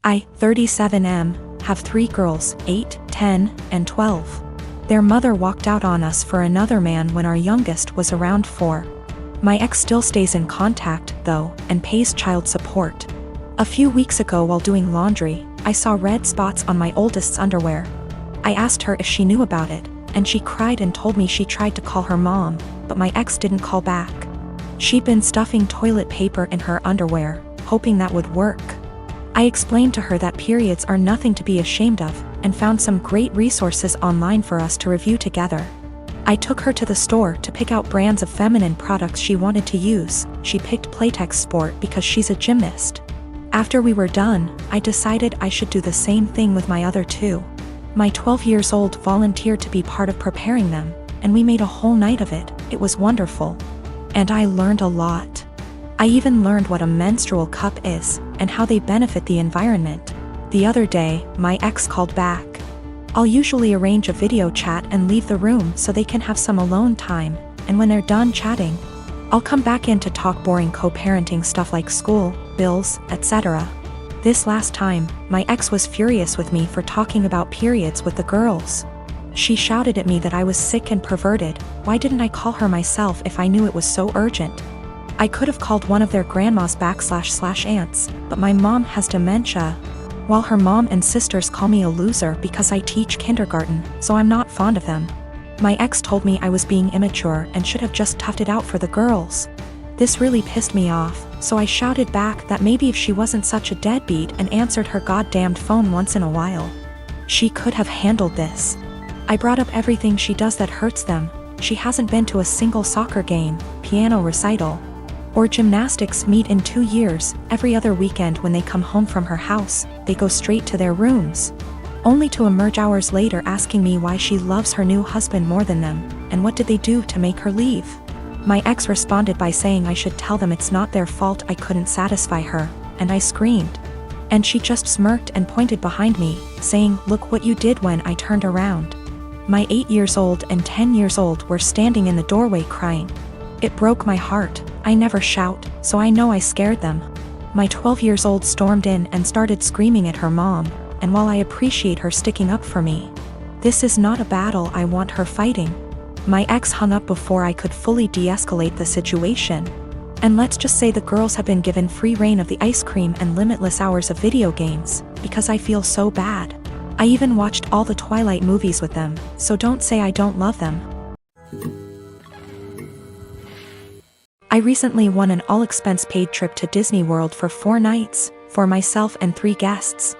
I, 37M, have 3 girls, 8, 10, and 12. Their mother walked out on us for another man when our youngest was around 4. My ex still stays in contact, though, and pays child support. A few weeks ago while doing laundry, I saw red spots on my oldest's underwear. I asked her if she knew about it, and she cried and told me she tried to call her mom, but my ex didn't call back. She'd been stuffing toilet paper in her underwear, hoping that would work. I explained to her that periods are nothing to be ashamed of, and found some great resources online for us to review together. I took her to the store to pick out brands of feminine products she wanted to use. She picked Playtex Sport because she's a gymnast. After we were done, I decided I should do the same thing with my other 2. My 12 years old volunteered to be part of preparing them, and we made a whole night of it. It was wonderful. And I learned a lot. I even learned what a menstrual cup is, and how they benefit the environment. The other day, my ex called back. I'll usually arrange a video chat and leave the room so they can have some alone time, and when they're done chatting, I'll come back in to talk boring co-parenting stuff like school, bills, etc. This last time, my ex was furious with me for talking about periods with the girls. She shouted at me that I was sick and perverted. Why didn't I call her myself if I knew it was so urgent? I could have called one of their grandmas / aunts, but my mom has dementia, while her mom and sisters call me a loser because I teach kindergarten, so I'm not fond of them. My ex told me I was being immature and should have just toughed it out for the girls. This really pissed me off, so I shouted back that maybe if she wasn't such a deadbeat and answered her goddamned phone once in a while, she could have handled this. I brought up everything she does that hurts them. She hasn't been to a single soccer game, piano recital, or gymnastics meet in 2 years. Every other weekend when they come home from her house, they go straight to their rooms, only to emerge hours later asking me why she loves her new husband more than them, and what did they do to make her leave. My ex responded by saying I should tell them it's not their fault I couldn't satisfy her, and I screamed. And she just smirked and pointed behind me, saying, "Look what you did," when I turned around. My 8 years old and 10 years old were standing in the doorway crying. It broke my heart. I never shout, so I know I scared them. My 12 years old stormed in and started screaming at her mom, and while I appreciate her sticking up for me, this is not a battle I want her fighting. My ex hung up before I could fully de-escalate the situation. And let's just say the girls have been given free reign of the ice cream and limitless hours of video games, because I feel so bad. I even watched all the Twilight movies with them, so don't say I don't love them. I recently won an all-expense-paid trip to Disney World for 4 nights, for myself and 3 guests.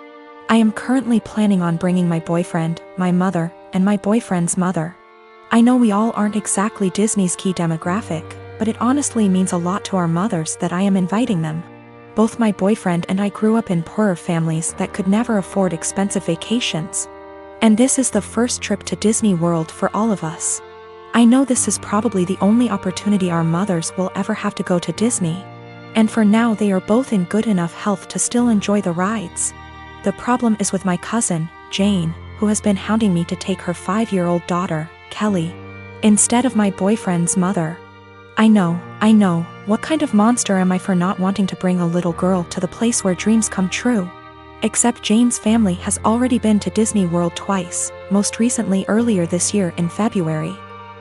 I am currently planning on bringing my boyfriend, my mother, and my boyfriend's mother. I know we all aren't exactly Disney's key demographic, but it honestly means a lot to our mothers that I am inviting them. Both my boyfriend and I grew up in poorer families that could never afford expensive vacations. And this is the first trip to Disney World for all of us. I know this is probably the only opportunity our mothers will ever have to go to Disney. And for now they are both in good enough health to still enjoy the rides. The problem is with my cousin, Jane, who has been hounding me to take her 5-year-old daughter, Kelly, instead of my boyfriend's mother. I know, what kind of monster am I for not wanting to bring a little girl to the place where dreams come true? Except Jane's family has already been to Disney World twice, most recently earlier this year in February.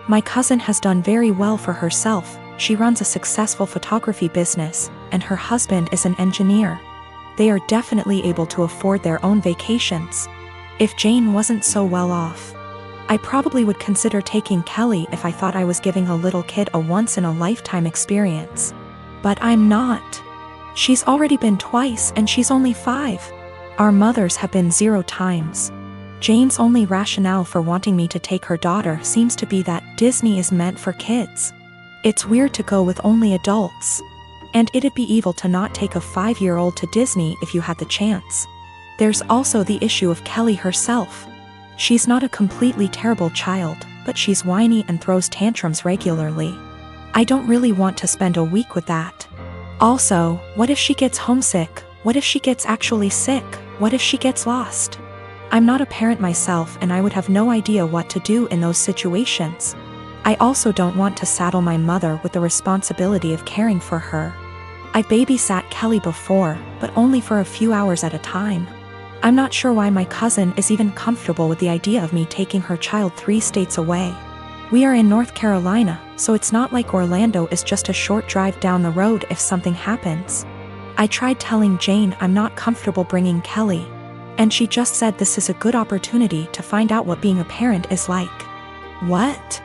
My cousin has done very well for herself. She runs a successful photography business, and her husband is an engineer. They are definitely able to afford their own vacations. If Jane wasn't so well off, I probably would consider taking Kelly if I thought I was giving a little kid a once-in-a-lifetime experience. But I'm not. She's already been twice and she's only 5. Our mothers have been 0 times. Jane's only rationale for wanting me to take her daughter seems to be that Disney is meant for kids. It's weird to go with only adults. And it'd be evil to not take a 5-year-old to Disney if you had the chance. There's also the issue of Kelly herself. She's not a completely terrible child, but she's whiny and throws tantrums regularly. I don't really want to spend a week with that. Also, what if she gets homesick? What if she gets actually sick? What if she gets lost? I'm not a parent myself and I would have no idea what to do in those situations. I also don't want to saddle my mother with the responsibility of caring for her. I babysat Kelly before, but only for a few hours at a time. I'm not sure why my cousin is even comfortable with the idea of me taking her child 3 states away. We are in North Carolina, so it's not like Orlando is just a short drive down the road if something happens. I tried telling Jane I'm not comfortable bringing Kelly, and she just said this is a good opportunity to find out what being a parent is like. What?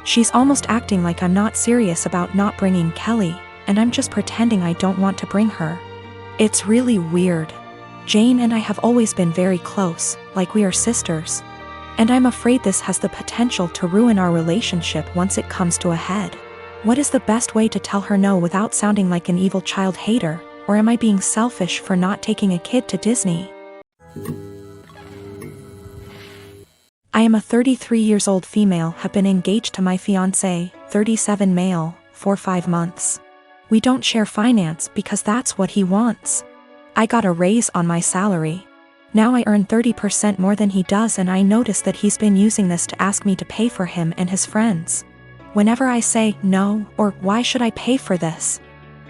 She's almost acting like I'm not serious about not bringing Kelly, and I'm just pretending I don't want to bring her. It's really weird. Jane and I have always been very close, like we are sisters. And I'm afraid this has the potential to ruin our relationship once it comes to a head. What is the best way to tell her no without sounding like an evil child hater, or am I being selfish for not taking a kid to Disney? I am a 33 years old female, have been engaged to my fiancé, 37 male, for 5 months. We don't share finance because that's what he wants. I got a raise on my salary. Now I earn 30% more than he does, and I notice that he's been using this to ask me to pay for him and his friends. Whenever I say no, or why should I pay for this,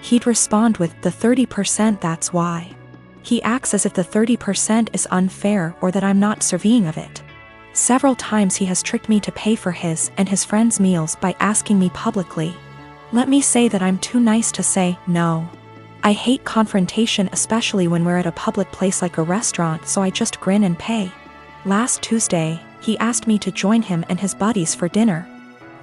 he'd respond with the 30%, that's why. He acts as if the 30% is unfair or that I'm not deserving of it. Several times he has tricked me to pay for his and his friends' meals by asking me publicly. Let me say that I'm too nice to say no. I hate confrontation, especially when we're at a public place like a restaurant, so I just grin and pay. Last Tuesday, he asked me to join him and his buddies for dinner.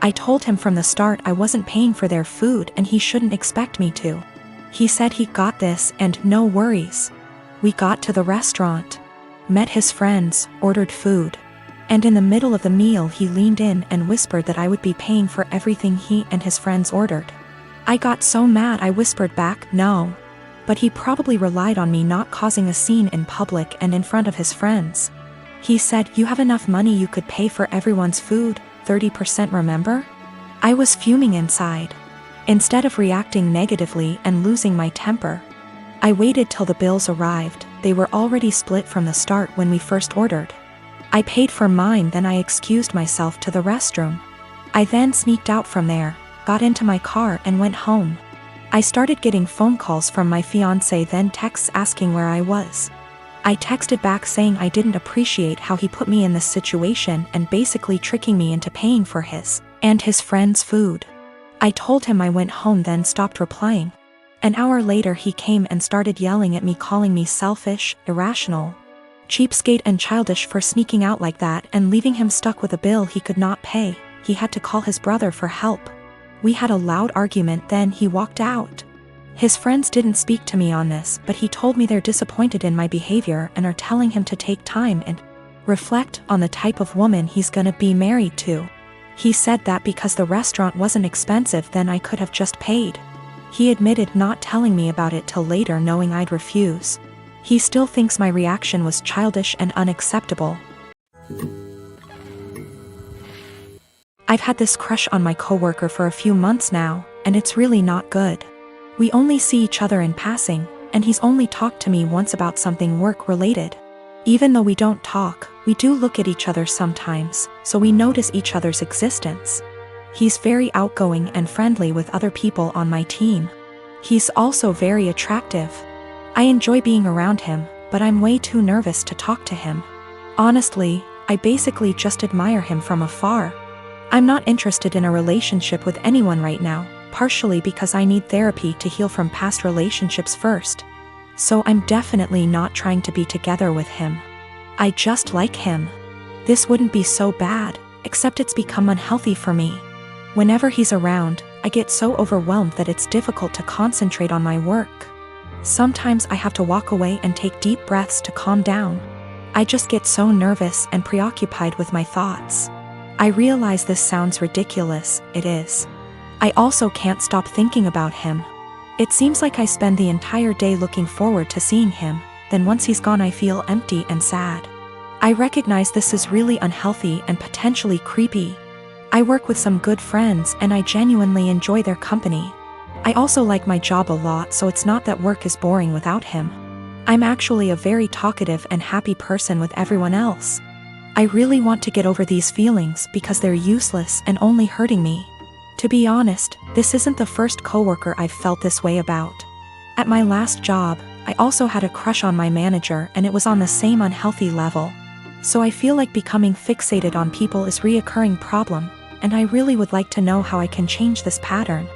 I told him from the start I wasn't paying for their food and he shouldn't expect me to. He said he got this and no worries. We got to the restaurant, met his friends, ordered food. And in the middle of the meal he leaned in and whispered that I would be paying for everything he and his friends ordered. I got so mad I whispered back, no. But he probably relied on me not causing a scene in public and in front of his friends. He said, you have enough money, you could pay for everyone's food, 30%, remember? I was fuming inside. Instead of reacting negatively and losing my temper, I waited till the bills arrived. They were already split from the start when we first ordered. I paid for mine, then I excused myself to the restroom. I then sneaked out from there, got into my car and went home. I started getting phone calls from my fiancé, then texts asking where I was. I texted back saying I didn't appreciate how he put me in this situation and basically tricking me into paying for his and his friends' food. I told him I went home, then stopped replying. An hour later he came and started yelling at me, calling me selfish, irrational, cheapskate and childish for sneaking out like that and leaving him stuck with a bill he could not pay. He had to call his brother for help. We had a loud argument, then he walked out. His friends didn't speak to me on this, but he told me they're disappointed in my behavior and are telling him to take time and reflect on the type of woman he's gonna be married to. He said that because the restaurant wasn't expensive, then I could have just paid. He admitted not telling me about it till later, knowing I'd refuse. He still thinks my reaction was childish and unacceptable. I've had this crush on my coworker for a few months now, and it's really not good. We only see each other in passing, and he's only talked to me once about something work-related. Even though we don't talk, we do look at each other sometimes, so we notice each other's existence. He's very outgoing and friendly with other people on my team. He's also very attractive. I enjoy being around him, but I'm way too nervous to talk to him. Honestly, I basically just admire him from afar. I'm not interested in a relationship with anyone right now, partially because I need therapy to heal from past relationships first. So I'm definitely not trying to be together with him. I just like him. This wouldn't be so bad, except it's become unhealthy for me. Whenever he's around, I get so overwhelmed that it's difficult to concentrate on my work. Sometimes I have to walk away and take deep breaths to calm down. I just get so nervous and preoccupied with my thoughts. I realize this sounds ridiculous, it is. I also can't stop thinking about him. It seems like I spend the entire day looking forward to seeing him, then once he's gone I feel empty and sad. I recognize this is really unhealthy and potentially creepy. I work with some good friends and I genuinely enjoy their company. I also like my job a lot, so it's not that work is boring without him. I'm actually a very talkative and happy person with everyone else. I really want to get over these feelings because they're useless and only hurting me. To be honest, this isn't the first coworker I've felt this way about. At my last job, I also had a crush on my manager and it was on the same unhealthy level. So I feel like becoming fixated on people is a reoccurring problem, and I really would like to know how I can change this pattern.